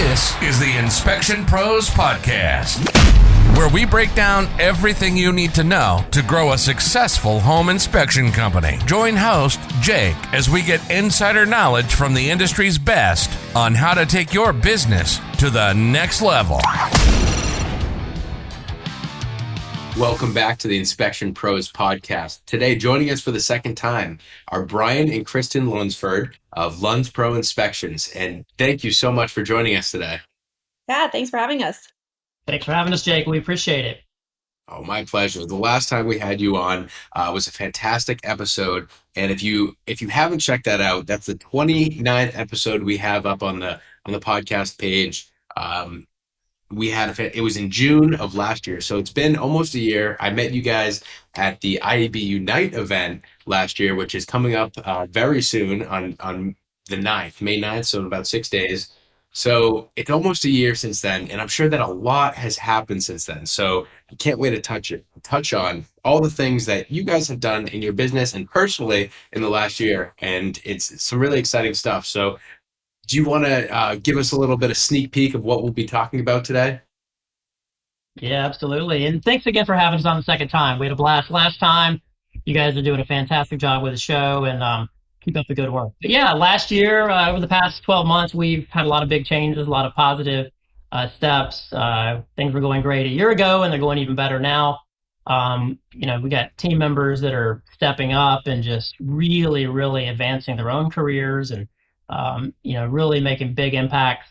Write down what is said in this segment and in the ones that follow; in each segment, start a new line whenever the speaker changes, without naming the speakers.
This is the Inspection Pros Podcast, where we break down everything you need to know to grow a successful home inspection company. Join host Jake as we get insider knowledge from the industry's best on how to take your business to the next level.
Welcome back to the Inspection Pros Podcast. Today, joining us for the second time are Brian and Kristin Lunsford of LunsPro Inspections. And thank you so much for joining us today.
Yeah, thanks for having us.
Thanks for having us, Jake. We appreciate it.
Oh, my pleasure. The last time we had you on was a fantastic episode. And if you haven't checked that out, that's the 29th episode we have up on the podcast page. It was in June of last year, so it's been almost a year. I met you guys at the IAB Unite event last year, which is coming up very soon on the 9th, May 9th, so in about 6 days. So it's almost a year since then, and I'm sure that a lot has happened since then. So I can't wait to touch on all the things that you guys have done in your business and personally in the last year, and it's some really exciting stuff. So do you want to give us a little bit of sneak peek of what we'll be talking about today?
Yeah, absolutely. And thanks again for having us on the second time. We had a blast last time. You guys are doing a fantastic job with the show, and keep up the good work. But yeah, last year, over the past 12 months, we've had a lot of big changes, a lot of positive steps. Things were going great a year ago, and they're going even better now. We got team members that are stepping up and just really, really advancing their own careers and really making big impacts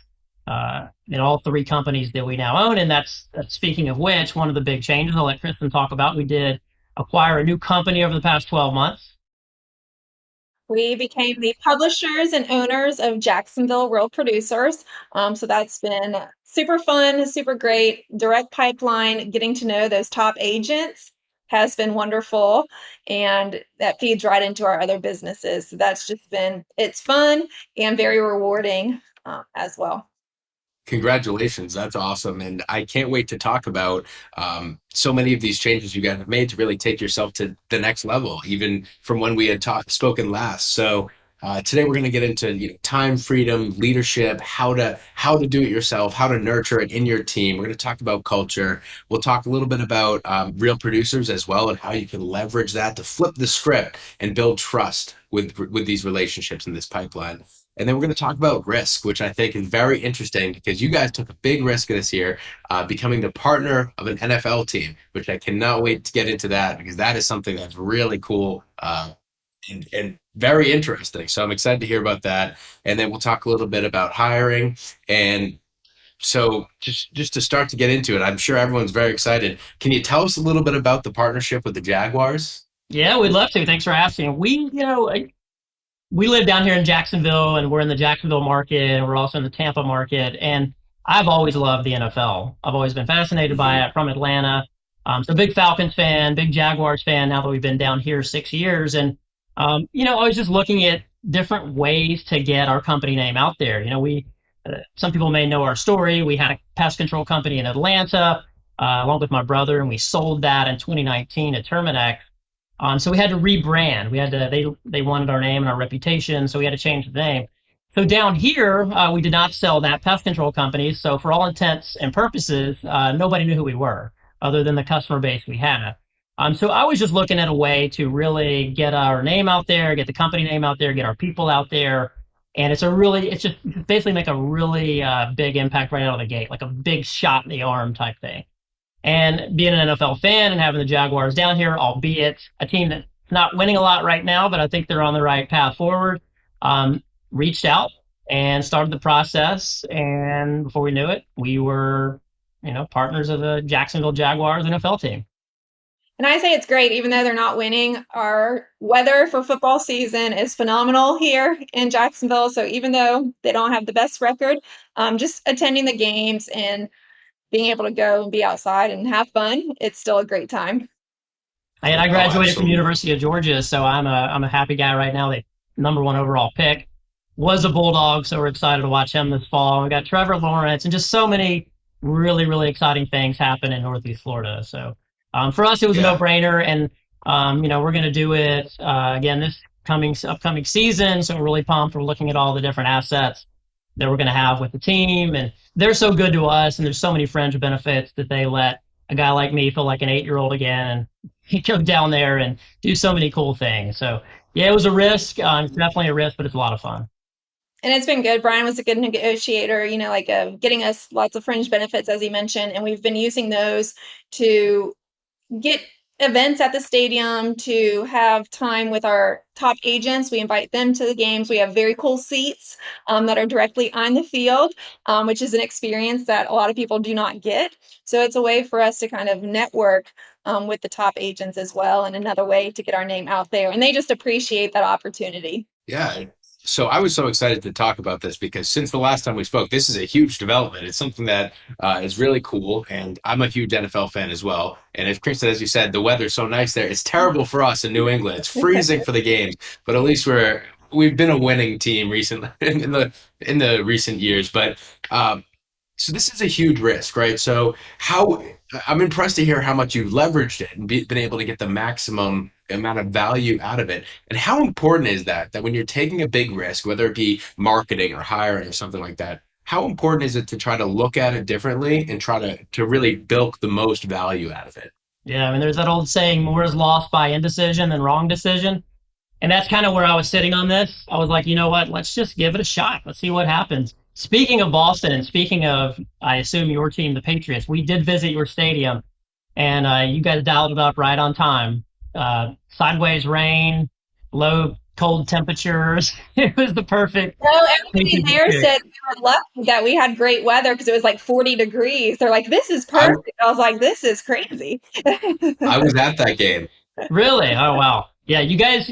in all three companies that we now own. And that's speaking of which, one of the big changes I'll let Kristin talk about, we did acquire a new company over the past 12 months.
We became the publishers and owners of Jacksonville Real Producers. So that's been super fun, super great. Direct pipeline, getting to know those top agents has been wonderful, and that feeds right into our other businesses. So that's just it's fun and very rewarding as well.
Congratulations. That's awesome. And I can't wait to talk about so many of these changes you guys have made to really take yourself to the next level, even from when we had spoken last. So today we're going to get into time, freedom, leadership, how to do it yourself, how to nurture it in your team. We're going to talk about culture. We'll talk a little bit about real producers as well, and how you can leverage that to flip the script and build trust with these relationships in this pipeline. And then we're going to talk about risk, which I think is very interesting because you guys took a big risk this year, becoming the partner of an NFL team, which I cannot wait to get into that because that is something that's really cool and very interesting. So I'm excited to hear about that. And then we'll talk a little bit about hiring. And so just to start to get into it, I'm sure everyone's very excited. Can you tell us a little bit about the partnership with the Jaguars?
Yeah, we'd love to. Thanks for asking. We live down here in Jacksonville, and we're in the Jacksonville market, and we're also in the Tampa market. And I've always loved the NFL. I've always been fascinated by it, from Atlanta. So big Falcons fan, big Jaguars fan now that we've been down here 6 years. And, I was just looking at different ways to get our company name out there. Some people may know our story. We had a pest control company in Atlanta, along with my brother, and we sold that in 2019 to Terminex. So we had to rebrand. They wanted our name and our reputation, so we had to change the name. So down here, we did not sell that pest control company. So for all intents and purposes, nobody knew who we were other than the customer base we had. So I was just looking at a way to really get our name out there, get the company name out there, get our people out there. And it's just basically make a really big impact right out of the gate, like a big shot in the arm type thing. And being an NFL fan and having the Jaguars down here, albeit a team that's not winning a lot right now, but I think they're on the right path forward, reached out and started the process. And before we knew it, we were, partners of the Jacksonville Jaguars NFL team.
And I say it's great, even though they're not winning. Our weather for football season is phenomenal here in Jacksonville. So even though they don't have the best record, just attending the games and being able to go and be outside and have fun, it's still a great time.
And I graduated from University of Georgia, so I'm a happy guy right now. The number 1 overall pick was a Bulldog, so we're excited to watch him this fall. We got Trevor Lawrence and just so many really, really exciting things happen in Northeast Florida. So for us, it was a no-brainer, and we're going to do it again this upcoming season. So we're really pumped. We're looking at all the different assets that we're going to have with the team. And they're so good to us, and there's so many fringe benefits that they let a guy like me feel like an 8-year-old again, and he go down there and do so many cool things. So yeah, it was a risk. It's definitely a risk, but it's a lot of fun.
And it's been good. Brian was a good negotiator, getting us lots of fringe benefits, as he mentioned. And we've been using those to get events at the stadium, to have time with our top agents. We invite them to the games. We have very cool seats that are directly on the field, which is an experience that a lot of people do not get. So it's a way for us to kind of network with the top agents as well, and another way to get our name out there. And they just appreciate that opportunity.
Yeah. So I was so excited to talk about this because since the last time we spoke, this is a huge development. It's something that is really cool. And I'm a huge NFL fan as well. And as Kristin, as you said, the weather's so nice there. It's terrible for us in New England. It's freezing for the games, but at least we've been a winning team recently in the recent years. But so this is a huge risk, right? So I'm impressed to hear how much you've leveraged it and been able to get the maximum amount of value out of it. And how important is that when you're taking a big risk, whether it be marketing or hiring or something like that, how important is it to try to look at it differently and try to really bilk the most value out of it?
Yeah, I mean, there's that old saying, more is lost by indecision than wrong decision. And that's kind of where I was sitting on this. I was like, you know what, let's just give it a shot. Let's see what happens. Speaking of Boston, and speaking of, I assume, your team, the Patriots, we did visit your stadium, and you guys dialed it up right on time. Sideways rain, low cold temperatures. It was the perfect.
No, everybody there said we were lucky that we had great weather because it was like 40 degrees. They're like, this is perfect. I was like, this is crazy.
I was at that game.
Really? Oh, wow. Yeah, you guys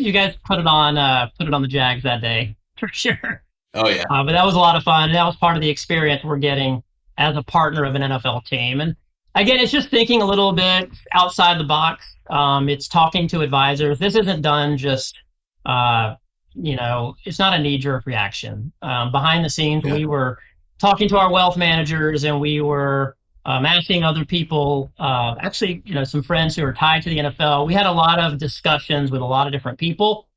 put it on the Jags that day for sure.
Oh yeah.
But that was a lot of fun. That was part of the experience we're getting as a partner of an NFL team. And again, it's just thinking a little bit outside the box. It's talking to advisors. This isn't done just, it's not a knee-jerk reaction. Behind the scenes, we were talking to our wealth managers, and we were asking other people, some friends who are tied to the NFL. We had a lot of discussions with a lot of different people.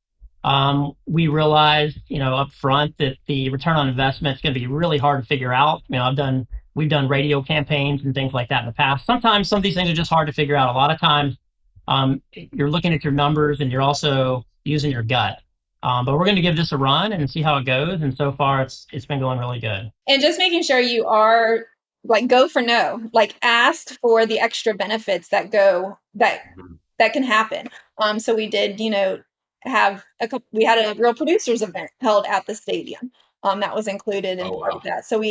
We realized, up front that the return on investment is going to be really hard to figure out. We've done radio campaigns and things like that in the past. Sometimes some of these things are just hard to figure out. A lot of times, you're looking at your numbers and you're also using your gut. But we're going to give this a run and see how it goes. And so far, it's been going really good.
And just making sure you are go for no, ask for the extra benefits that can happen. So we did, we had a Real Producers event held at the stadium. That was included in part of that. So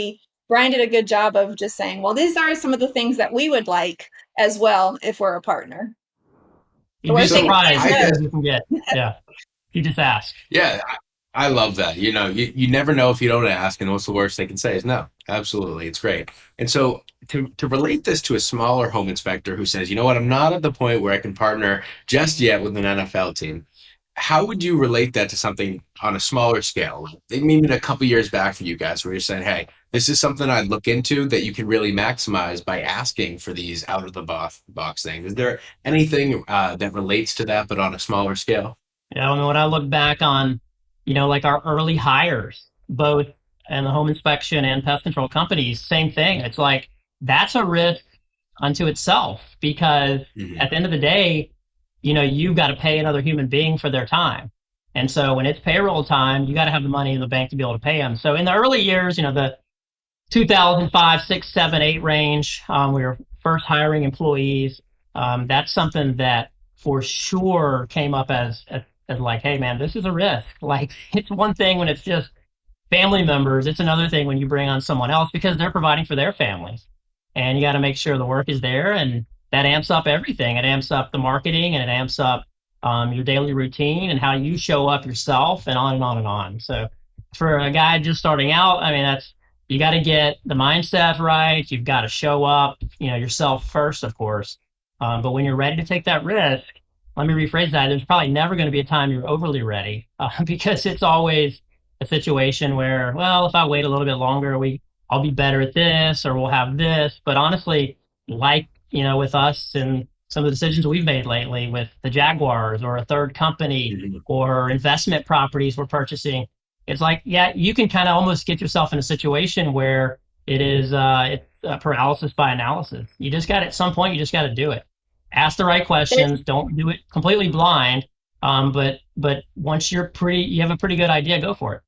Brian did a good job of just saying, well, these are some of the things that we would like as well if we're a partner.
You'd be surprised you can get. Yeah. You just ask.
Yeah. I love that. You never know if you don't ask, and what's the worst they can say is no. Absolutely. It's great. And so to relate this to a smaller home inspector who says, you know what, I'm not at the point where I can partner just yet with an NFL team. How would you relate that to something on a smaller scale? Maybe a couple years back for you guys where you're saying, hey, this is something I'd look into that you can really maximize by asking for these out of the box things. Is there anything that relates to that, but on a smaller scale?
Yeah, when I look back on, our early hires, both in the home inspection and pest control companies, same thing. It's like, that's a risk unto itself because at the end of the day, you've got to pay another human being for their time. And so when it's payroll time, you got to have the money in the bank to be able to pay them. So in the early years, the 2005, 6, 7, 8 range, we were first hiring employees. That's something that for sure came up as like, hey man, this is a risk. Like, it's one thing when it's just family members. It's another thing when you bring on someone else because they're providing for their families. And you got to make sure the work is there, and that amps up everything. It amps up the marketing, and it amps up your daily routine and how you show up yourself, and on and on and on. So for a guy just starting out, you got to get the mindset right. You've got to show up, yourself first, of course. But when you're ready to take that risk, let me rephrase that. There's probably never going to be a time you're overly ready because it's always a situation where, well, if I wait a little bit longer, I'll be better at this, or we'll have this. But honestly, with us and some of the decisions we've made lately with the Jaguars or a third company or investment properties we're purchasing, it's like, yeah, you can kind of almost get yourself in a situation where it's paralysis by analysis. You just got, at some point, you just got to do it. Ask the right
There's
questions. Don't do it completely blind. But once you have a pretty good idea, go for it.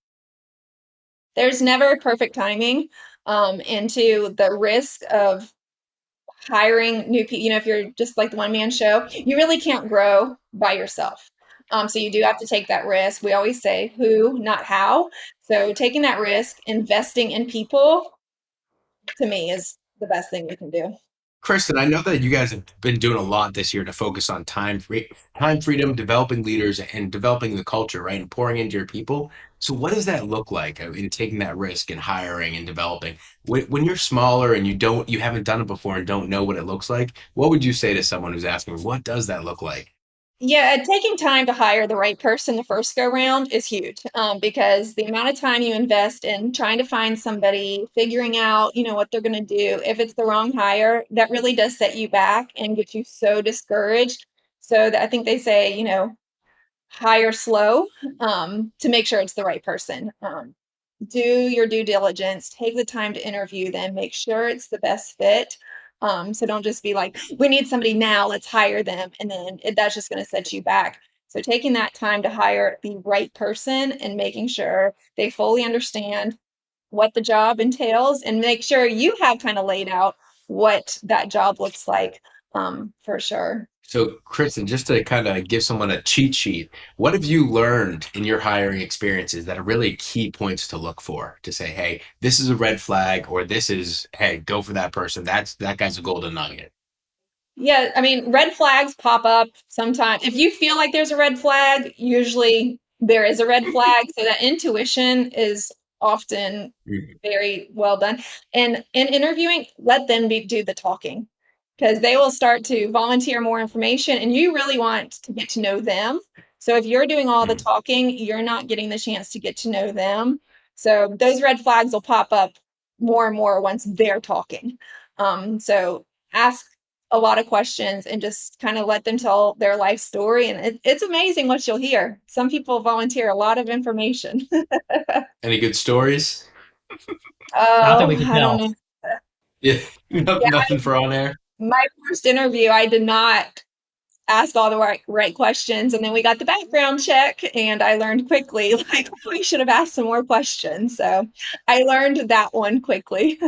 there's never perfect timing into the risk of hiring new people. If you're just like the one man show, you really can't grow by yourself. So you do have to take that risk. We always say who, not how. So taking that risk, investing in people, to me, is the best thing you can do.
Kristin, I know that you guys have been doing a lot this year to focus on time freedom, developing leaders, and developing the culture, right? And pouring into your people. So what does that look like in taking that risk and hiring and developing? When you're smaller and you haven't done it before and don't know what it looks like, what would you say to someone who's asking, what does that look like?
Yeah, taking time to hire the right person the first go round is huge, because the amount of time you invest in trying to find somebody, figuring out, what they're going to do, if it's the wrong hire, that really does set you back and get you so discouraged. So that I think they say, hire slow, to make sure it's the right person. Do your due diligence, take the time to interview them, make sure it's the best fit. So don't just be like, we need somebody now, let's hire them. And then that's just going to set you back. So taking that time to hire the right person and making sure they fully understand what the job entails, and make sure you have kind of laid out what that job looks like, for sure.
So, Kristin, just to kind of give someone a cheat sheet, what have you learned in your hiring experiences that are really key points to look for to say, hey, this is a red flag, or this is, hey, go for that person. That guy's a golden nugget.
Yeah, I mean, red flags pop up sometimes. If you feel like there's a red flag, usually there is a red flag. So that intuition is often
Mhm.
very well done. And in interviewing, let them do the talking, because they will start to volunteer more information and you really want to get to know them. So if you're doing all the
Mhm.
talking, you're not getting the chance to get to know them. So those red flags will pop up more and more once they're talking. So ask a lot of questions and just kind of let them tell their life story. And it's amazing what you'll hear. Some people volunteer a lot of information.
Any good stories?
Not that we
Oh,
could
I don't
tell.
know.
Yeah,
Yeah,
nothing for on air.
my first interview, I did not ask all the right questions. And then we got the background check and I learned quickly, like, we should have asked some more questions. So I learned that one quickly.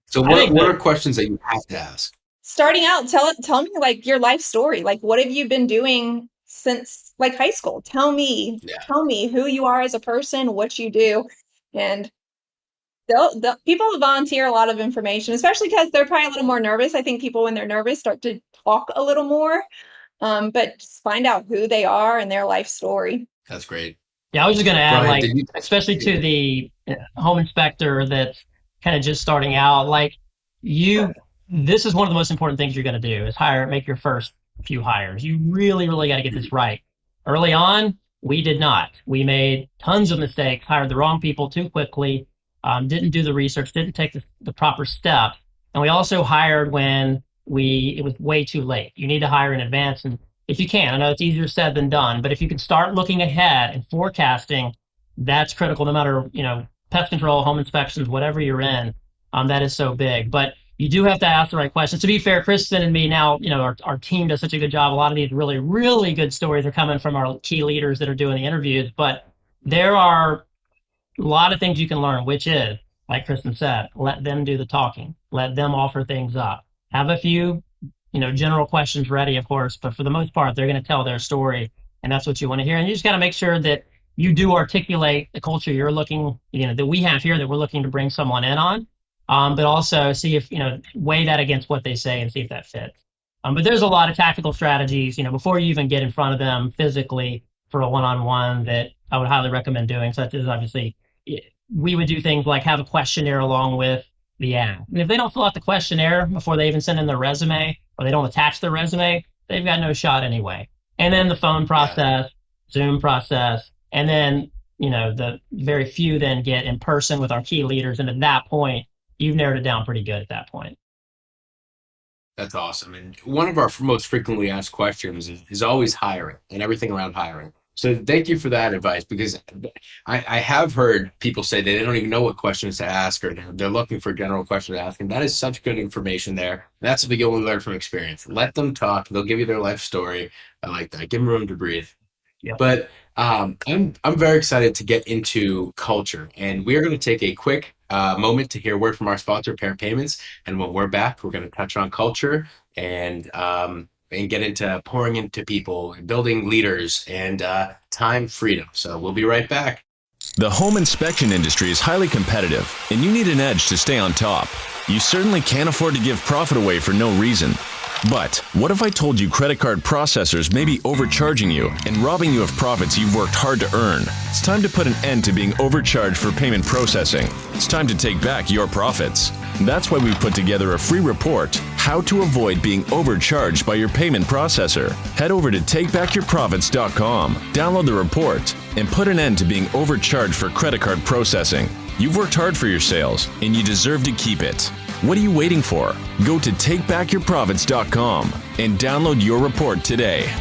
So,
I think
what
that
are questions that you have to ask?
Starting out, tell me like your life story. Like, what have you been doing since like high school?
Yeah.
Tell me who you are as a person, what you do. And the people volunteer a lot of information, especially because they're probably a little more nervous. I think people, when they're nervous, start to talk a little more. But just find out who they are and their life story.
That's great.
Yeah, I was just going to add,
Brian,
like,
did you?
especially to the home inspector that's kind of just starting out, like, this is one of the most important things you're going to do is make your first few hires. You really, really got to get this right. Early on, we did not. We made tons of mistakes, hired the wrong people too quickly, didn't do the research, didn't take the proper steps. And we also hired when it was way too late. You need to hire in advance. And if you can, I know it's easier said than done, but if you can start looking ahead and forecasting, that's critical no matter, pest control, home inspections, whatever you're in. That is so big. But you do have to ask the right questions. To be fair, Kristin and me now, our team does such a good job. A lot of these really, really good stories are coming from our key leaders that are doing the interviews. But there are a lot of things you can learn, which is, like Kristin said, let them do the talking, let them offer things up. Have a few, general questions ready, of course, but for the most part, they're going to tell their story, and that's what you want to hear. And you just got to make sure that you do articulate the culture you're looking, that we have here that we're looking to bring someone in on, but also see if, weigh that against what they say and see if that fits. But there's a lot of tactical strategies, before you even get in front of them physically for a one-on-one that I would highly recommend doing, such as obviously we would do things like have a questionnaire along with the ad. And if they don't fill out the questionnaire before they even send in their resume or they don't attach their resume, they've got no shot anyway. And then the phone
Yeah.
process, Zoom process, and then, the very few then get in person with our key leaders. And at that point, you've narrowed it down pretty good at that point.
That's awesome. And one of our most frequently asked questions is always hiring and everything around hiring. So thank you for that advice, because I have heard people say they don't even know what questions to ask, or they're looking for general questions to ask. And that is such good information there. That's what you only learn from experience. Let them talk. They'll give you their life story. I like that. Give them room to breathe.
Yep.
But I'm very excited to get into culture, and we're going to take a quick moment to hear word from our sponsor, Parent Payments. And when we're back, we're going to touch on culture and get into pouring into people, building leaders, and time freedom. So we'll be right back.
The home inspection industry is highly competitive, and you need an edge to stay on top. You certainly can't afford to give profit away for no reason. But what if I told you credit card processors may be overcharging you and robbing you of profits you've worked hard to earn? It's time to put an end to being overcharged for payment processing. It's time to take back your profits. That's why we've put together a free report, How to Avoid Being Overcharged by Your Payment Processor. Head over to takebackyourprofits.com, download the report, and put an end to being overcharged for credit card processing. You've worked hard for your sales, and you deserve to keep it. What are you waiting for? Go to takebackyourprofits.com and download your report today.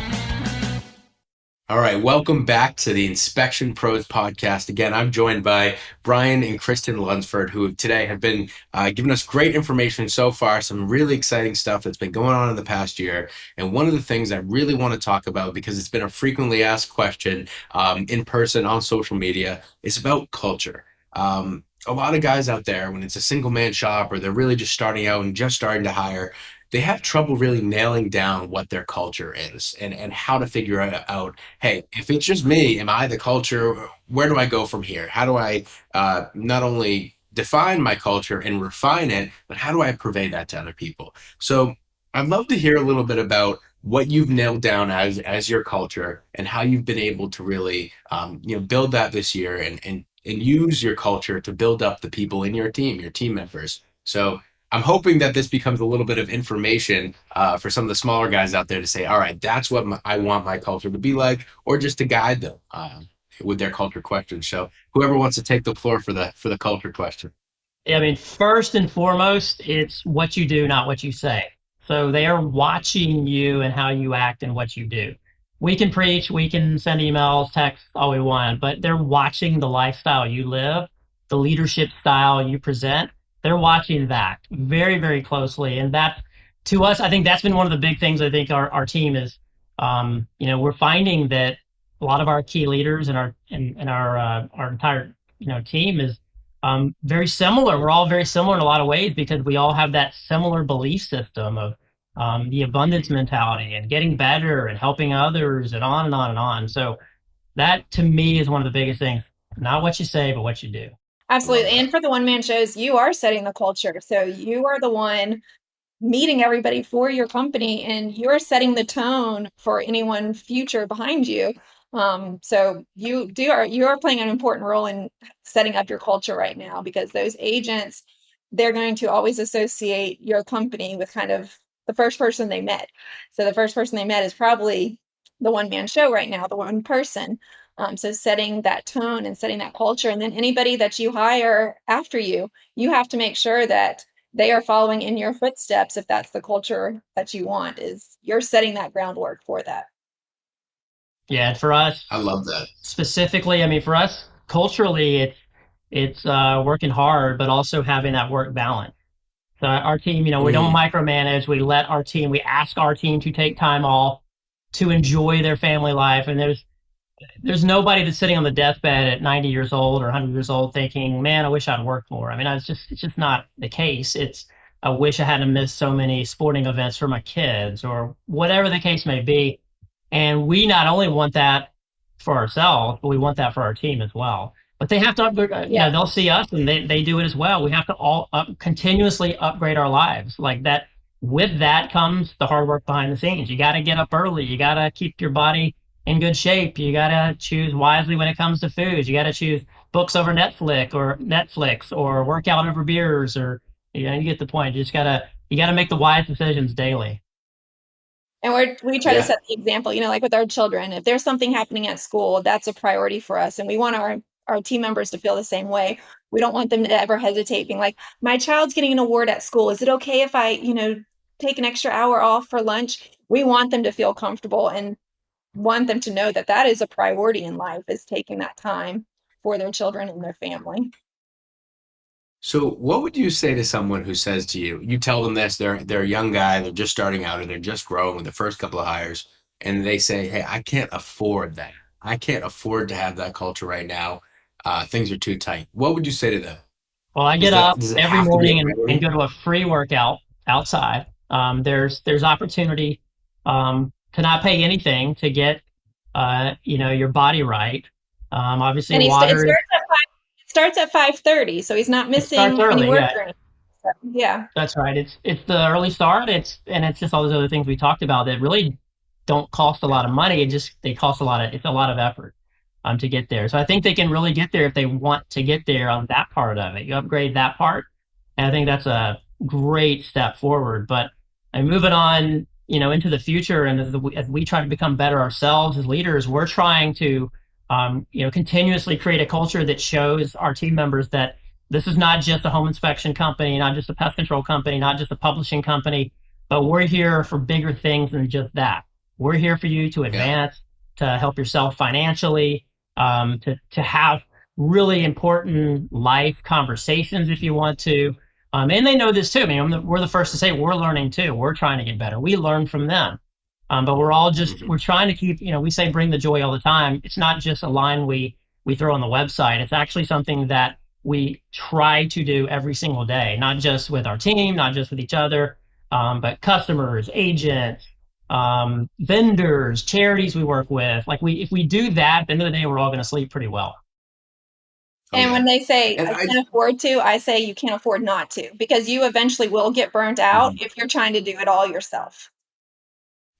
All right, welcome back to the Inspection Pros podcast. Again, I'm joined by Brian and Kristin Lunsford, who today have been giving us great information so far, some really exciting stuff that's been going on in the past year. And one of the things I really want to talk about, because it's been a frequently asked question in person on social media, is about culture. A lot of guys out there, when it's a single man shop or they're really just starting out and just starting to hire, they have trouble really nailing down what their culture is and how to figure out, hey, if it's just me, am I the culture? Where do I go from here? How do I not only define my culture and refine it, but how do I purvey that to other people? So I'd love to hear a little bit about what you've nailed down as your culture and how you've been able to really build that this year and use your culture to build up the people in your team members. So I'm hoping that this becomes a little bit of information for some of the smaller guys out there to say, all right, that's what I want my culture to be like, or just to guide them with their culture questions. So whoever wants to take the floor for the culture question.
I mean, first and foremost, it's what you do, not what you say. So they are watching you and how you act and what you do. We can preach, we can send emails, text, all we want, but they're watching the lifestyle you live, the leadership style you present. They're watching that very, very closely. And that, to us, I think that's been one of the big things I think our team is, we're finding that a lot of our key leaders and our entire, team is very similar. We're all very similar in a lot of ways because we all have that similar belief system of the abundance mentality and getting better and helping others and on and on and on. So that to me is one of the biggest things, not what you say, but what you do.
Absolutely. And for the one-man shows, you are setting the culture. So you are the one meeting everybody for your company, and you're setting the tone for anyone future behind you. So you are playing an important role in setting up your culture right now, because those agents, they're going to always associate your company with kind of the first person they met. So the first person they met is probably the one-man show right now, the one person. So setting that tone and setting that culture, and then anybody that you hire after you have to make sure that they are following in your footsteps. If that's the culture that you want, is you're setting that groundwork for that.
Yeah, and for us,
I love that.
Specifically, I mean, for us culturally, it's working hard, but also having that work balance. So our team, we don't micromanage. We ask our team to take time off to enjoy their family life. And there's nobody that's sitting on the deathbed at 90 years old or 100 years old thinking, man, I wish I'd worked more. I mean, it's just not the case. It's, I wish I hadn't missed so many sporting events for my kids or whatever the case may be. And we not only want that for ourselves, but we want that for our team as well. But they have to, they'll see us and they do it as well. We have to all continuously upgrade our lives like that. With that comes the hard work behind the scenes. You got to get up early. You got to keep your body in good shape. You got to choose wisely when it comes to foods. You got to choose books over Netflix or workout over beers, or you get the point. You got to make the wise decisions daily.
And we try to set the example, like with our children. If there's something happening at school, that's a priority for us. And we want our team members to feel the same way. We don't want them to ever hesitate being like, my child's getting an award at school. Is it okay if I, take an extra hour off for lunch? We want them to feel comfortable. And want them to know that that is a priority in life, is taking that time for their children and their family.
So what would you say to someone who says to you, you tell them this, they're a young guy, they're just starting out or they're just growing with the first couple of hires, and they say, hey, I can't afford that. I can't afford to have that culture right now. Things are too tight. What would you say to them?
Well, I get up
Does it
every
have to be a
morning and
priority?
go to a free workout outside. There's opportunity to not pay anything to get your body right. Obviously,
And
water
it starts at 5:30, so he's not
it starts
missing any
early.
work
Yeah,
or anything. So, yeah.
that's right. It's the early start. It's just all those other things we talked about that really don't cost a lot of money. They cost a lot of it's a lot of effort to get there. So I think they can really get there if they want to get there on that part of it. You upgrade that part, and I think that's a great step forward. But moving on, into the future, and as we try to become better ourselves as leaders, we're trying to continuously create a culture that shows our team members that this is not just a home inspection company, not just a pest control company, not just a publishing company, but we're here for bigger things than just that. We're here for you to
Yeah.
advance, to help yourself financially, to have really important life conversations if you want to. And they know this too. I mean, we're the first to say we're learning too. We're trying to get better. We learn from them. But we're trying to keep, we say bring the joy all the time. It's not just a line we throw on the website. It's actually something that we try to do every single day, not just with our team, not just with each other, but customers, agents, vendors, charities we work with. If we do that, at the end of the day, we're all going to sleep pretty well.
Oh,
And
yeah.
when they say,
And
I can't afford to, I say you can't afford not to, because you eventually will get burnt out if you're trying to do it all yourself.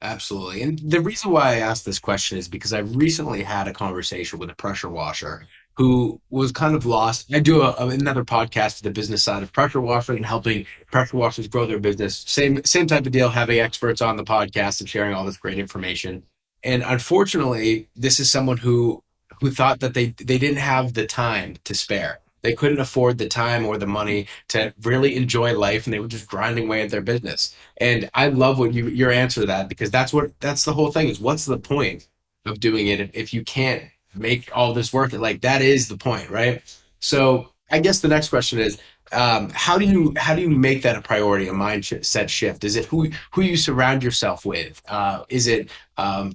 Absolutely. And the reason why I asked this question is because I recently had a conversation with a pressure washer who was kind of lost. I do another podcast to the business side of pressure washing and helping pressure washers grow their business. Same type of deal, having experts on the podcast and sharing all this great information. And unfortunately, this is someone who thought that they didn't have the time to spare. They couldn't afford the time or the money to really enjoy life, and they were just grinding away at their business. And I love what your answer to that, because that's the whole thing, is what's the point of doing it if you can't make all this worth it? Like, that is the point, right? So I guess the next question is, how do you make that a priority, a mindset shift? Is it who you surround yourself with? Is it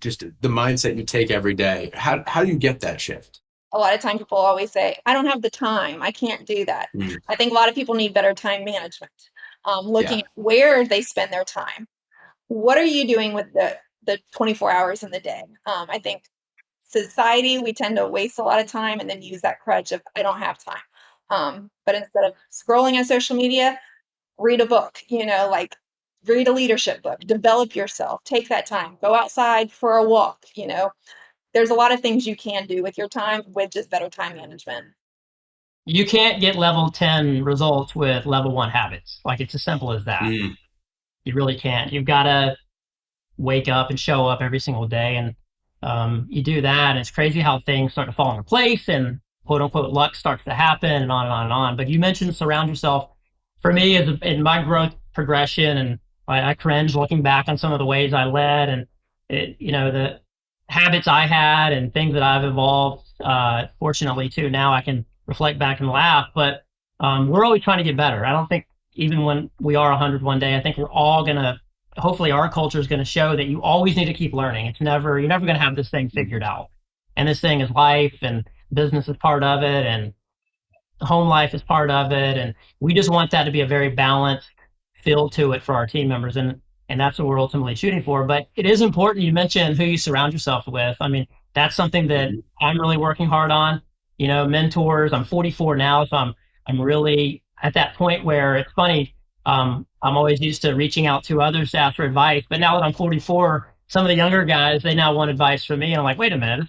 just the mindset you take every day? How do you get that shift?
A lot of times people always say, I don't have the time. I can't do that.
Mm,
I think a lot of people need better time management. Looking
yeah.
at where they spend their time. What are you doing with the 24 hours in the day? I think society, we tend to waste a lot of time and then use that crutch of, I don't have time. But instead of scrolling on social media, read a book, read a leadership book, develop yourself, take that time, go outside for a walk. There's a lot of things you can do with your time with just better time management.
You can't get level 10 results with level 1 habits. It's as simple as that.
Mm,
You really can't. You've got to wake up and show up every single day. And you do that, and it's crazy how things start to fall into place and quote unquote luck starts to happen, and on and on and on. But you mentioned surround yourself. For me, in my growth progression, and I cringe looking back on some of the ways I led and the habits I had and things that I've evolved. Fortunately, too, now I can reflect back and laugh. But we're always trying to get better. I don't think even when we are 100 one day, I think we're all gonna. Hopefully, our culture is going to show that you always need to keep learning. You're never going to have this thing figured out. And this thing is life, and business is part of it, and home life is part of it. And we just want that to be a very balanced feel to it for our team members. And that's what we're ultimately shooting for. But it is important. You mentioned who you surround yourself with. I mean, that's something that
mhm.
I'm really working hard on. Mentors. I'm 44 now, so I'm really at that point where it's funny. I'm always used to reaching out to others to ask for advice, but now that I'm 44, some of the younger guys, they now want advice from me. And I'm like, wait a minute,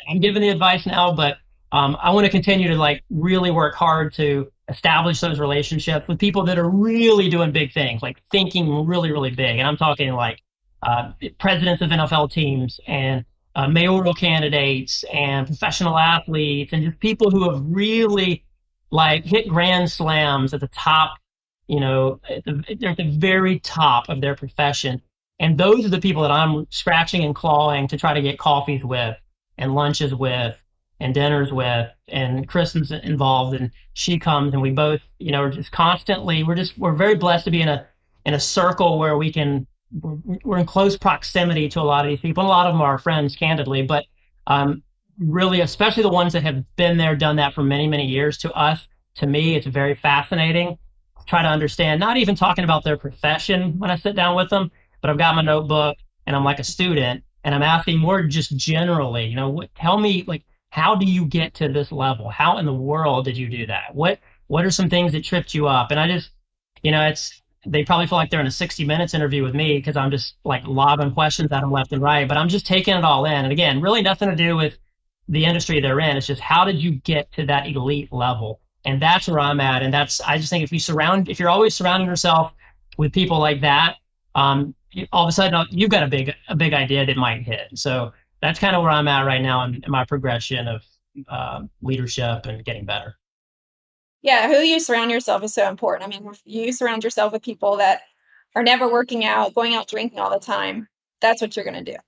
I'm giving the advice now, but I want to continue to really work hard to establish those relationships with people that are really doing big things, thinking really, really big. And I'm talking presidents of NFL teams and mayoral candidates and professional athletes and just people who have really hit grand slams at the top, they're at the very top of their profession. And those are the people that I'm scratching and clawing to try to get coffees with and lunches with and dinners with. And Kristen's involved, and she comes, and we both, are just constantly, we're very blessed to be in a circle where we're in close proximity to a lot of these people. A lot of them are our friends, candidly, but really, especially the ones that have been there, done that for many, many years. To me, it's very fascinating to try to understand, not even talking about their profession when I sit down with them, but I've got my notebook and I'm like a student and I'm asking more just generally, tell me, like, how do you get to this level? How in the world did you do that? What are some things that tripped you up? And I just, they probably feel like they're in a 60 Minutes interview with me because I'm just like lobbing questions at them left and right, but I'm just taking it all in. And again, really nothing to do with the industry they're in. It's just, how did you get to that elite level? And that's where I'm at. And I just think if you're always surrounding yourself with people like that, all of a sudden you've got a big idea that might hit. So that's kind of where I'm at right now in my progression of leadership and getting better.
Yeah, who you surround yourself is so important. I mean, if you surround yourself with people that are never working out, going out drinking all the time, that's what you're going to do.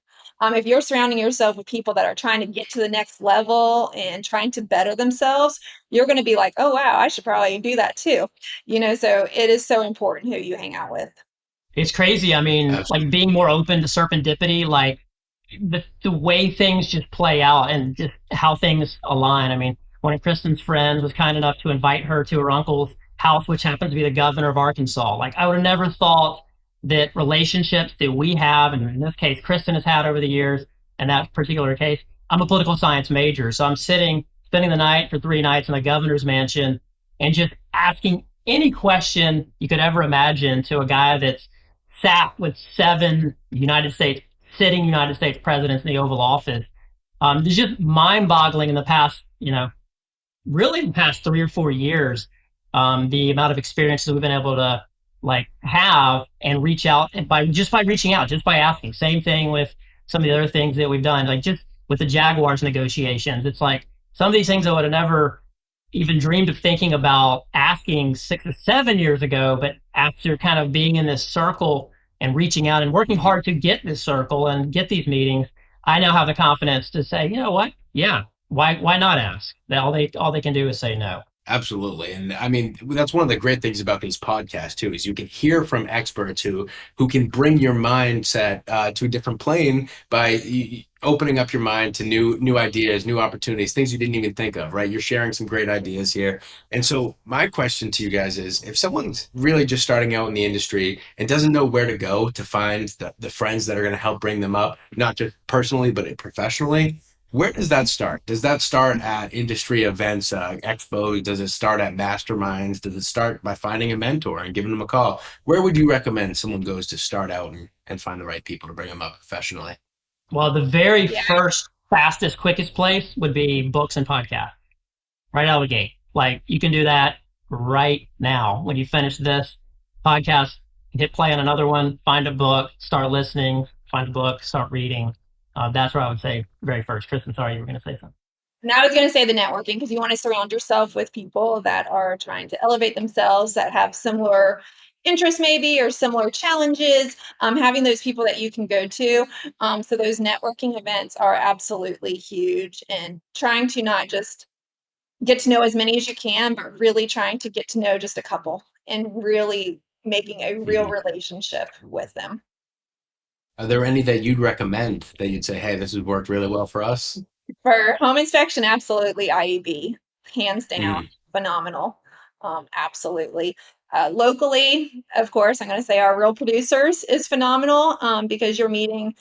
If you're surrounding yourself with people that are trying to get to the next level and trying to better themselves, you're going to be like, oh, wow, I should probably do that too. So it is so important who you hang out with.
It's crazy. I mean,
Absolutely.
like being more open to serendipity, like the way things just play out and just how things align. I mean, one of Kristen's friends was kind enough to invite her to her uncle's house, which happens to be the governor of Arkansas. Like, I would have never thought that relationships that we have, and in this case, Kristen has had over the years, in that particular case, I'm a political science major. So I'm spending the night for 3 nights in the governor's mansion and just asking any question you could ever imagine to a guy that's sat with 7 sitting United States presidents in the Oval Office. It's just mind-boggling in the past, really the past 3 or 4 years, the amount of experiences we've been able to have and reach out, and by reaching out, just by asking. Same thing with some of the other things that we've done, like just with the Jaguars negotiations. It's like some of these things I would have never even dreamed of thinking about asking 6 or 7 years ago, but after kind of being in this circle and reaching out and working hard to get this circle and get these meetings, I now have the confidence to say, you know what? Yeah, why not ask? All they can do is say no.
Absolutely. And I mean, that's one of the great things about these podcasts too, is you can hear from experts who can bring your mindset to a different plane by opening up your mind to new ideas, new opportunities, things you didn't even think of, right? You're sharing some great ideas here. And so my question to you guys is, if someone's really just starting out in the industry and doesn't know where to go to find the friends that are going to help bring them up, not just personally, but professionally, where does that start? Does that start at industry events, expos? Does it start at masterminds? Does it start by finding a mentor and giving them a call? Where would you recommend someone goes to start out and find the right people to bring them up professionally?
Well, the very first, fastest, quickest place would be books and podcasts, right out of the gate. Like, you can do that right now. When you finish this podcast, hit play on another one, find a book, start listening, find a book, start reading. That's what I would say very first. Kristen, sorry, you were going to say something.
And I was going to say the networking, because you want to surround yourself with people that are trying to elevate themselves, that have similar interests maybe, or similar challenges, having those people that you can go to. So those networking events are absolutely huge, and trying to not just get to know as many as you can, but really trying to get to know just a couple and really making a real relationship with them.
Are there any that you'd recommend that you'd say, hey, this has worked really well for us?
For home inspection, absolutely IEB, hands down, phenomenal. Absolutely. Locally, of course, I'm going to say our Real Producers is phenomenal, because you're meeting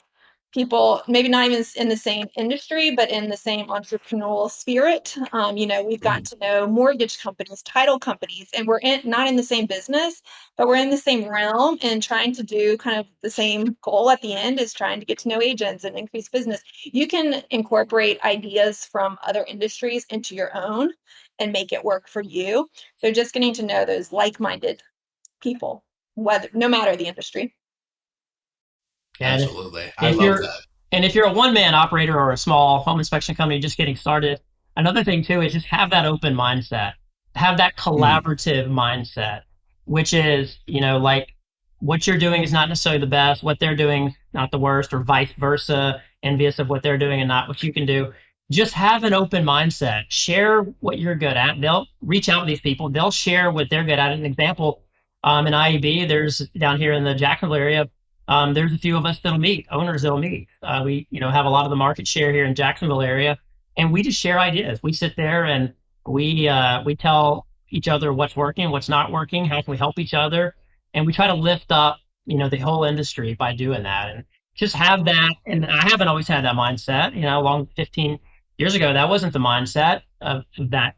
people, maybe not even in the same industry, but in the same entrepreneurial spirit. We've gotten to know mortgage companies, title companies, and we're not in the same business, but we're in the same realm and trying to do kind of the same goal at the end, is trying to get to know agents and increase business. You can incorporate ideas from other industries into your own and make it work for you. So just getting to know those like-minded people, no matter the industry.
Absolutely. I love that.
And if you're a one-man operator or a small home inspection company just getting started, another thing too is just have that open mindset, have that collaborative mindset, which is, like what you're doing is not necessarily the best, what they're doing not the worst, or vice versa, envious of what they're doing and not what you can do. Just have an open mindset. Share what you're good at. They'll reach out to these people. They'll share what they're good at. An example, in IEB, there's down here in the Jacksonville area, there's a few of us that'll meet, owners that'll meet. We, have a lot of the market share here in Jacksonville area, and we just share ideas. We sit there and we tell each other what's working, what's not working, how can we help each other, and we try to lift up, the whole industry by doing that. And just have that. And I haven't always had that mindset. Along 15 years ago, that wasn't the mindset of that.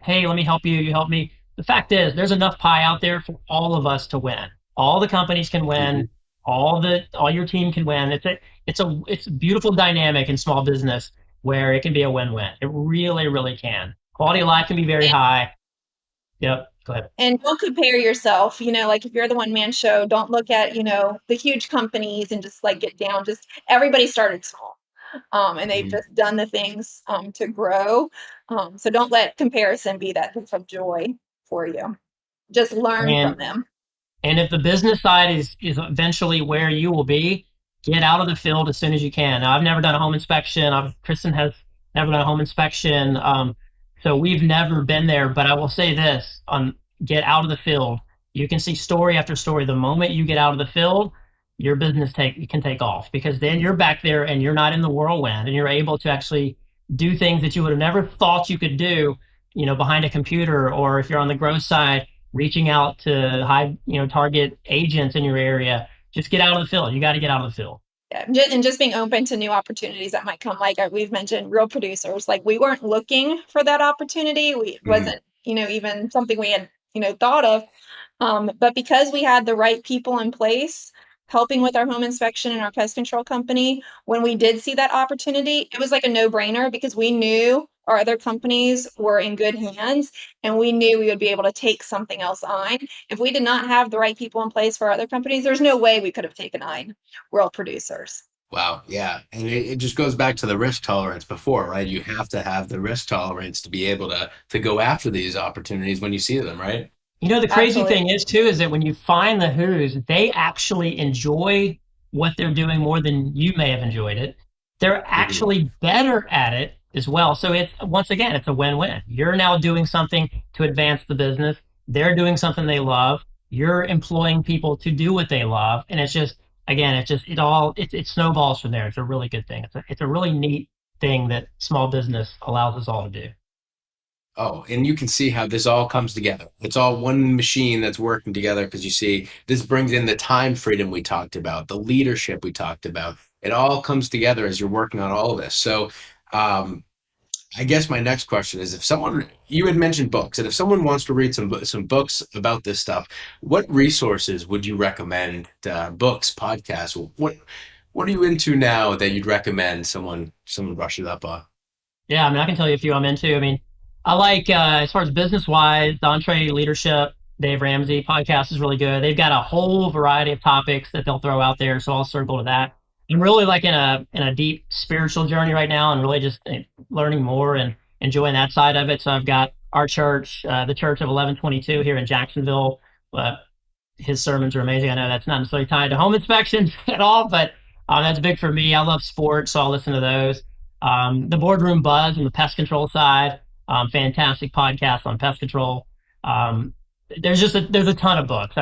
Hey, let me help you. You help me. The fact is, there's enough pie out there for all of us to win. All the companies can win. All your team can win. It's a beautiful dynamic in small business where it can be a win-win. It really, really can. Quality of life can be very high. Yep. Go ahead.
And don't compare yourself, like if you're the one-man show, don't look at, the huge companies and just like get down. Just everybody started small. And they've just done the things to grow. So don't let comparison be that sense of joy for you. Just learn from them.
And if the business side is eventually where you will be, get out of the field as soon as you can. Now, I've never done a home inspection. Kristin has never done a home inspection. So we've never been there, but I will say this, get out of the field. You can see story after story. The moment you get out of the field, your business can take off, because then you're back there and you're not in the whirlwind, and you're able to actually do things that you would have never thought you could do, behind a computer, or if you're on the growth side, reaching out to high, target agents in your area. Just get out of the field. You got to get out of the field.
Yeah, and just being open to new opportunities that might come. Like we've mentioned, Real Producers. Like we weren't looking for that opportunity. It wasn't, even something we had, thought of. But because we had the right people in place, helping with our home inspection and our pest control company, when we did see that opportunity, it was like a no-brainer, because we knew our other companies were in good hands, and we knew we would be able to take something else on. If we did not have the right people in place for our other companies, there's no way we could have taken on Real Producers.
Wow. Yeah. And it just goes back to the risk tolerance before, right? You have to have the risk tolerance to be able to go after these opportunities when you see them, right?
The crazy thing is too, is that when you find the who's, they actually enjoy what they're doing more than you may have enjoyed it. They're actually better at it as well. So once again, it's a win-win. You're now doing something to advance the business. They're doing something they love. You're employing people to do what they love. And it's just, again, it snowballs from there. It's a really good thing. It's a really neat thing that small business allows us all to do.
Oh, and you can see how this all comes together. It's all one machine that's working together, because you see this brings in the time freedom we talked about, the leadership we talked about. It all comes together as you're working on all of this. So I guess my next question is, you had mentioned books, and if someone wants to read some books about this stuff, what resources would you recommend? Books, podcasts, what are you into now that you'd recommend someone brushes up on?
Yeah, I can tell you a few I'm into. I like, as far as business-wise, the Entree Leadership, Dave Ramsey podcast is really good. They've got a whole variety of topics that they'll throw out there, so I'll circle to that. I'm really like in a deep spiritual journey right now, and really just learning more and enjoying that side of it. So I've got our church, the Church of 1122 here in Jacksonville. His sermons are amazing. I know that's not necessarily tied to home inspections at all, but that's big for me. I love sports, so I'll listen to those. The Boardroom Buzz on the pest control side. Fantastic podcast on pest control. There's a ton of books.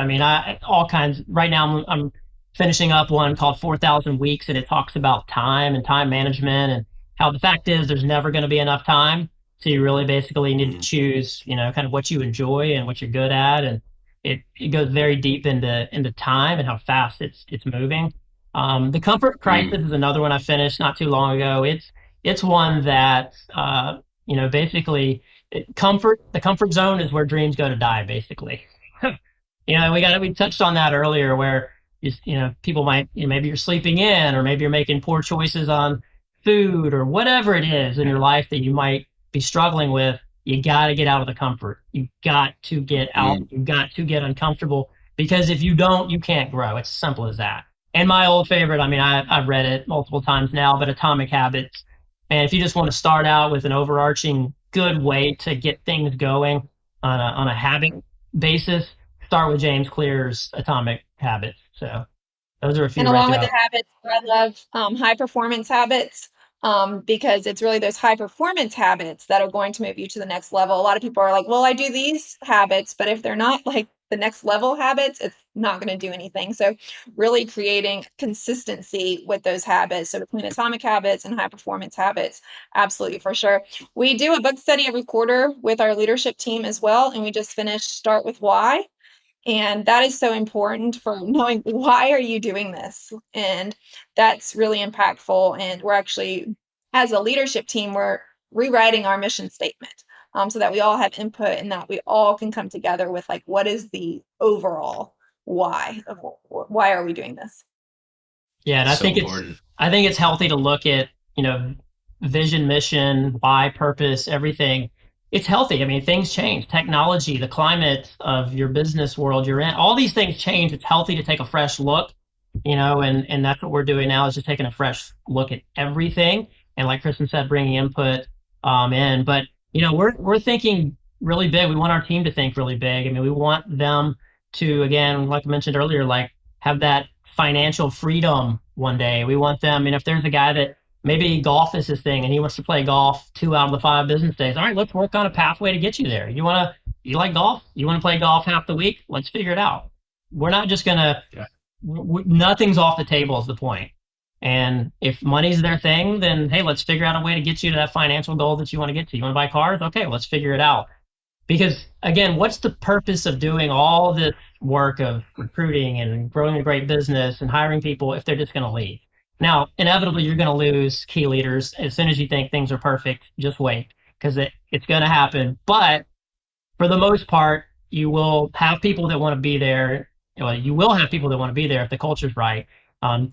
All kinds. Right now, I'm finishing up one called 4,000 Weeks, and it talks about time and time management, and how the fact is there's never going to be enough time. So you really basically need to choose, kind of what you enjoy and what you're good at, and it goes very deep into time and how fast it's moving. The Comfort Crisis is another one I finished not too long ago. It's one that basically the comfort zone is where dreams go to die, basically. We touched on that earlier, where people might, maybe you're sleeping in, or maybe you're making poor choices on food, or whatever it is in your life that you might be struggling with. You got to get out of the comfort. You got to get out. You got to get uncomfortable, because if you don't, you can't grow. It's as simple as that. And my old favorite, I've read it multiple times now, but Atomic Habits. And if you just want to start out with an overarching good way to get things going on a habit basis, start with James Clear's Atomic Habits. So those are a few
And
right
along with
there.
the habits, I love high performance habits because it's really those high performance habits that are going to move you to the next level. A lot of people are like, well, I do these habits, but if they're not like the next level habits, it's not going to do anything. So really creating consistency with those habits. So between atomic habits and high performance habits, absolutely for sure. We do a book study every quarter with our leadership team as well. And we just finished Start with Why. And that is so important for knowing why are you doing this? And that's really impactful. And we're actually, as a leadership team, we're rewriting our mission statement so that we all have input and that we all can come together with like, what is the overall why of why are we doing this?
Yeah, and
So important.
I think it's healthy to look at, vision, mission, why, purpose, everything. It's healthy. I mean, things change. Technology, the climate of your business world you're in, all these things change. It's healthy to take a fresh look, and that's what we're doing now is just taking a fresh look at everything. And like Kristen said, bringing input in. But, we're thinking really big. We want our team to think really big. I mean, we want them to, again, like I mentioned earlier, like have that financial freedom one day. We want them, if there's a guy that maybe golf is his thing and he wants to play golf 2 out of the 5 business days. All right, let's work on a pathway to get you there. You like golf? You want to play golf half the week? Let's figure it out. We're not just going to, nothing's off the table is the point. And if money's their thing, then hey, let's figure out a way to get you to that financial goal that you want to get to. You want to buy cars? Okay, let's figure it out. Because again, what's the purpose of doing all this work of recruiting and growing a great business and hiring people if they're just going to leave? Now, inevitably, you're going to lose key leaders as soon as you think things are perfect. Just wait, because it's going to happen. But for the most part, you will have people that want to be there. Well, you will have people that want to be there if the culture's right.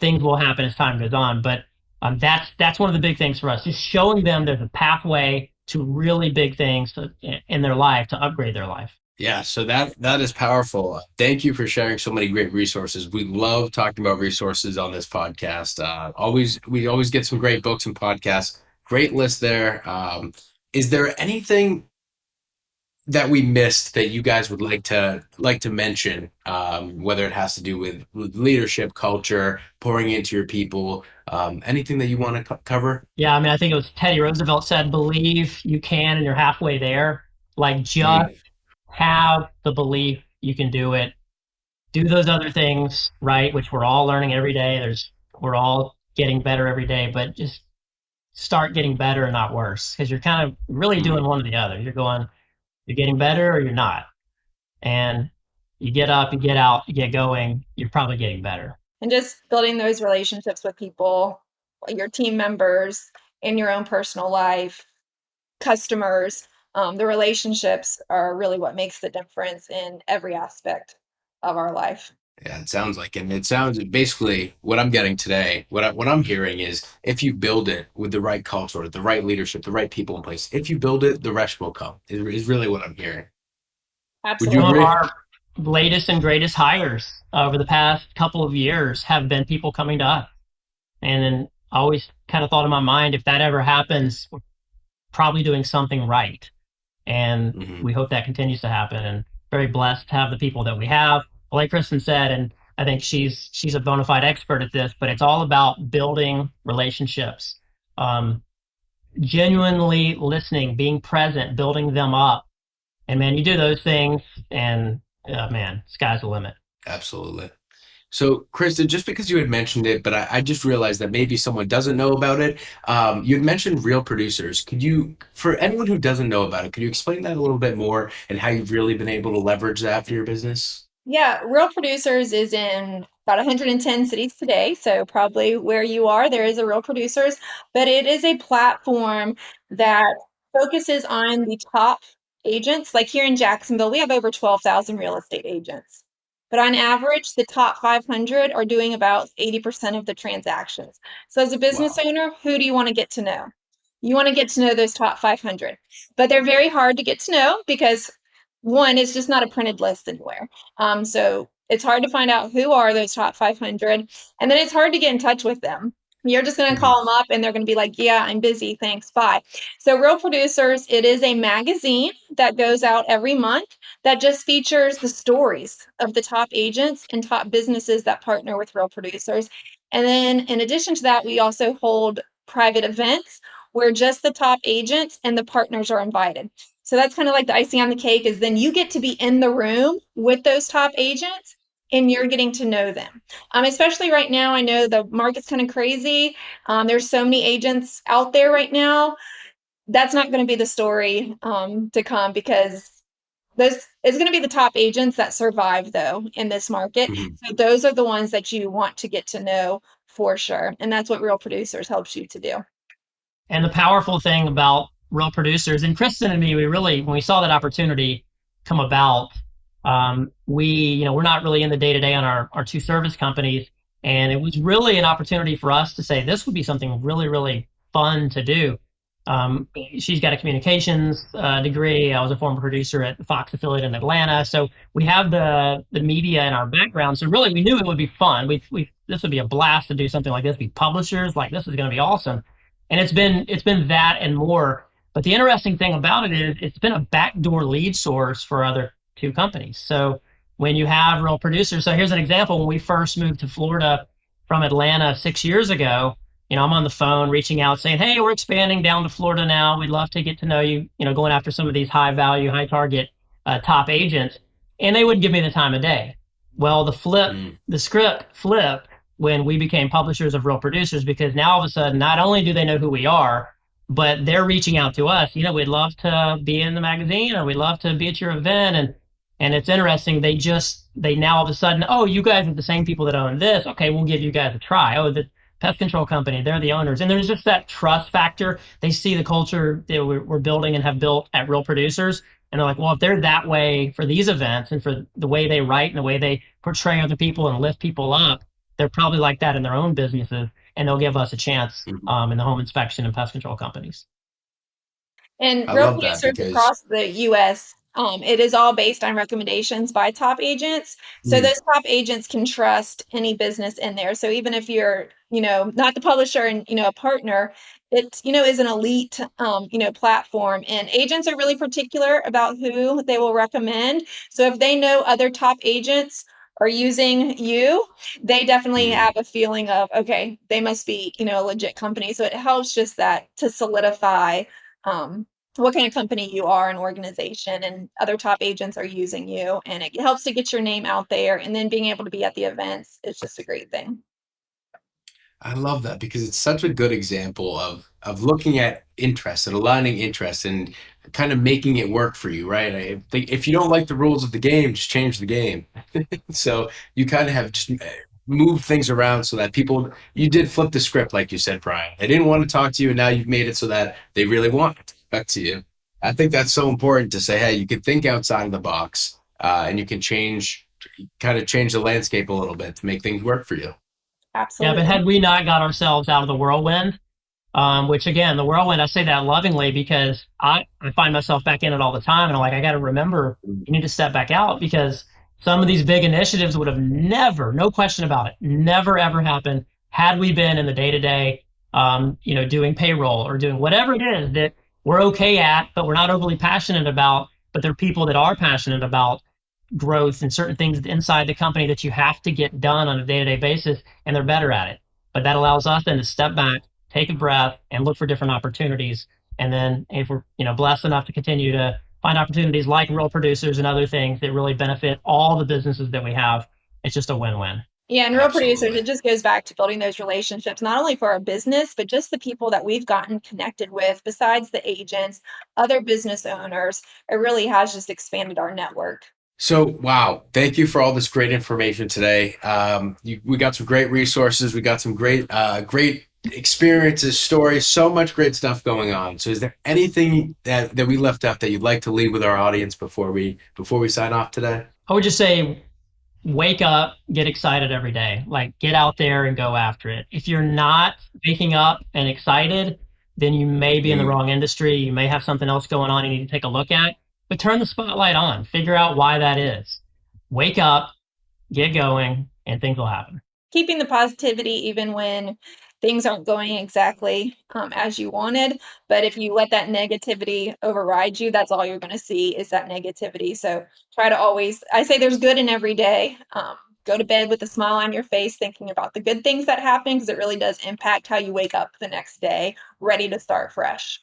Things will happen as time goes on. But that's one of the big things for us, just showing them there's a pathway to really big things in their life to upgrade their life.
Yeah, so that is powerful. Thank you for sharing so many great resources. We love talking about resources on this podcast. We always get some great books and podcasts. Great list there. Is there anything that we missed that you guys would like to mention? Whether it has to do with leadership, culture, pouring into your people, anything that you want to cover?
Yeah, I mean, I think it was Teddy Roosevelt said, "Believe you can, and you're halfway there." Like just have the belief you can do it. Do those other things, right? Which we're all learning every day. We're all getting better every day, but just start getting better and not worse, because you're kind of really doing one or the other. You're getting better or you're not. And you get up, you get out, you get going, you're probably getting better.
And just building those relationships with people, your team members, in your own personal life, customers. The relationships are really what makes the difference in every aspect of our life.
Yeah, it sounds like it. And it sounds basically what I'm getting today. What I'm hearing is if you build it with the right culture, the right leadership, the right people in place, if you build it, the rest will come. Is really what I'm hearing.
Absolutely.
Would you agree?
Some of our latest and greatest hires over the past couple of years have been people coming to us. And then I always kind of thought in my mind, if that ever happens, we're probably doing something right. And we hope that continues to happen. And very blessed to have the people that we have. Like Kristen said, and I think she's a bona fide expert at this, but it's all about building relationships, genuinely listening, being present, building them up. And man, you do those things and man, sky's the limit.
Absolutely. So, Kristen, just because you had mentioned it, but I just realized that maybe someone doesn't know about it. You had mentioned Real Producers. Could you, for anyone who doesn't know about it, could you explain that a little bit more and how you've really been able to leverage that for your business?
Yeah, Real Producers is in about 110 cities today. So probably where you are, there is a Real Producers, but it is a platform that focuses on the top agents. Like here in Jacksonville, we have over 12,000 real estate agents. But on average, the top 500 are doing about 80% of the transactions. So as a business owner, who do you want to get to know? You want to get to know those top 500. But they're very hard to get to know because one, it's just not a printed list anywhere. So it's hard to find out who are those top 500. And then it's hard to get in touch with them. You're just going to call them up and they're going to be like, yeah, I'm busy. Thanks. Bye. So Real Producers, it is a magazine that goes out every month that just features the stories of the top agents and top businesses that partner with Real Producers. And then in addition to that, we also hold private events where just the top agents and the partners are invited. So that's kind of like the icing on the cake, is then you get to be in the room with those top agents and you're getting to know them. Especially right now, I know the market's kind of crazy. There's so many agents out there right now. That's not going to be the story to come, because those is going to be the top agents that survive, though, in this market. So those are the ones that you want to get to know for sure. And that's what Real Producers helps you to do.
And the powerful thing about Real Producers, and Kristin and me, we really, when we saw that opportunity come about, we're not really in the day-to-day on our two service companies. And it was really an opportunity for us to say, this would be something really, really fun to do. She's got a communications degree. I was a former producer at the Fox affiliate in Atlanta. So we have the media in our background. So really, we knew it would be fun. This would be a blast to do something like this, be publishers. Like, this is going to be awesome. And it's been that and more. But the interesting thing about it is it's been a backdoor lead source for other two companies. So when you have Real Producers, so here's an example. When we first moved to Florida from Atlanta 6 years ago, I'm on the phone reaching out saying, hey, we're expanding down to Florida now. We'd love to get to know you, going after some of these high value, high target top agents. And they wouldn't give me the time of day. Well, the script flipped when we became publishers of Real Producers, because now all of a sudden, not only do they know who we are, but they're reaching out to us. We'd love to be in the magazine, or we'd love to be at your event. And it's interesting. They now all of a sudden, oh, you guys are the same people that own this. Okay, we'll give you guys a try. Oh, the pest control company, they're the owners. And there's just that trust factor. They see the culture that we're building and have built at Real Producers. And they're like, well, if they're that way for these events and for the way they write and the way they portray other people and lift people up, they're probably like that in their own businesses, and they'll give us a chance in the home inspection and pest control companies.
And Real Producers across the U.S., it is all based on recommendations by top agents. So those top agents can trust any business in there. So even if you're, not the publisher and, a partner, it, is an elite, platform. And agents are really particular about who they will recommend. So if they know other top agents are using you, they definitely have a feeling of, okay, they must be, a legit company. So it helps just that to solidify what kind of company you are, an organization, and other top agents are using you. And it helps to get your name out there. And then being able to be at the events is just a great thing.
I love that, because it's such a good example of looking at interests and aligning interests and kind of making it work for you, right? If you don't like the rules of the game, just change the game. So you kind of have just moved things around so that you did flip the script, like you said, Brian. They didn't want to talk to you, and now you've made it so that they really want to talk to you. I think that's so important to say, hey, you can think outside of the box, and you can change the landscape a little bit to make things work for you.
Absolutely.
Yeah, but had we not got ourselves out of the whirlwind, which again, the whirlwind, I say that lovingly because I find myself back in it all the time. And I'm like, I got to remember, you need to step back out, because some of these big initiatives would have never, no question about it, never ever happened had we been in the day-to-day, doing payroll or doing whatever it is that we're okay at, but we're not overly passionate about. But there are people that are passionate about growth and certain things inside the company that you have to get done on a day-to-day basis, and they're better at it. But that allows us then to step back, take a breath, and look for different opportunities. And then if we're blessed enough to continue to find opportunities like Real Producers and other things that really benefit all the businesses that we have, it's just a win-win.
Yeah, and Real Producers, it just goes back to building those relationships, not only for our business, but just the people that we've gotten connected with, besides the agents, other business owners. It really has just expanded our network.
So, wow, thank you for all this great information today. We got some great resources. We got some great experiences, stories, so much great stuff going on. So is there anything that we left out that you'd like to leave with our audience before we sign off today?
I would just say, wake up, get excited every day. Like, get out there and go after it. If you're not waking up and excited, then you may be in the wrong industry. You may have something else going on you need to take a look at. But turn the spotlight on. Figure out why that is. Wake up, get going, and things will happen.
Keeping the positivity even when things aren't going exactly as you wanted. But if you let that negativity override you, that's all you're going to see is that negativity. So try to always, I say there's good in every day. Go to bed with a smile on your face, thinking about the good things that happen, because it really does impact how you wake up the next day, ready to start fresh.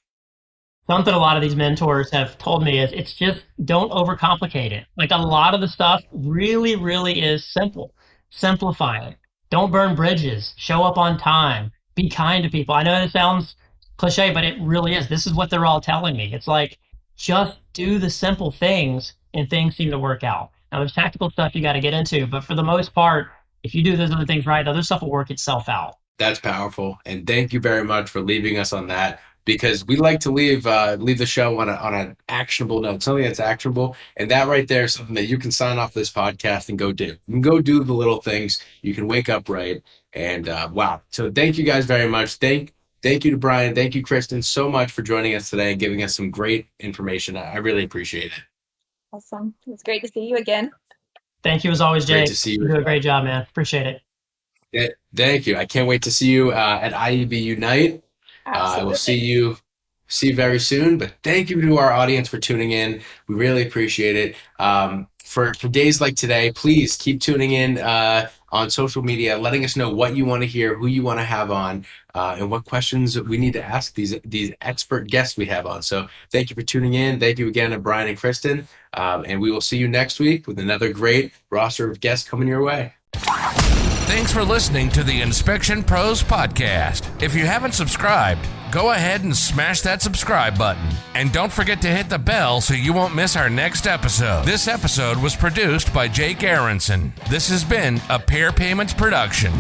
Something a lot of these mentors have told me is it's just don't overcomplicate it. Like a lot of the stuff really, really is simple. Simplify it. Don't burn bridges. Show up on time. Be kind to people. I know it sounds cliche, but it really is. This is what they're all telling me. It's like, just do the simple things and things seem to work out. Now there's tactical stuff you got to get into, but for the most part, if you do those other things right, other stuff will work itself out.
That's powerful. And thank you very much for leaving us on that, because we like to leave the show on an actionable note, something that's actionable. And that right there is something that you can sign off this podcast and go do. You can go do the little things. You can wake up right. And wow. So thank you guys very much. Thank you to Brian. Thank you, Kristin, so much for joining us today and giving us some great information. I really appreciate it.
Awesome. It's great to see you again.
Thank you as always, Jake.
Great to see you.
You do a great job, man. Appreciate it.
Thank you. I can't wait to see you at IEB Unite. I will see you very soon. But thank you to our audience for tuning in. We really appreciate it. For days like today, please keep tuning in on social media, letting us know what you want to hear, who you want to have on, and what questions we need to ask these expert guests we have on. So thank you for tuning in. Thank you again to Brian and Kristin. And we will see you next week with another great roster of guests coming your way.
Thanks for listening to the Inspection Pros Podcast. If you haven't subscribed, go ahead and smash that subscribe button. And don't forget to hit the bell so you won't miss our next episode. This episode was produced by Jake Aronson. This has been a Pair Payments production.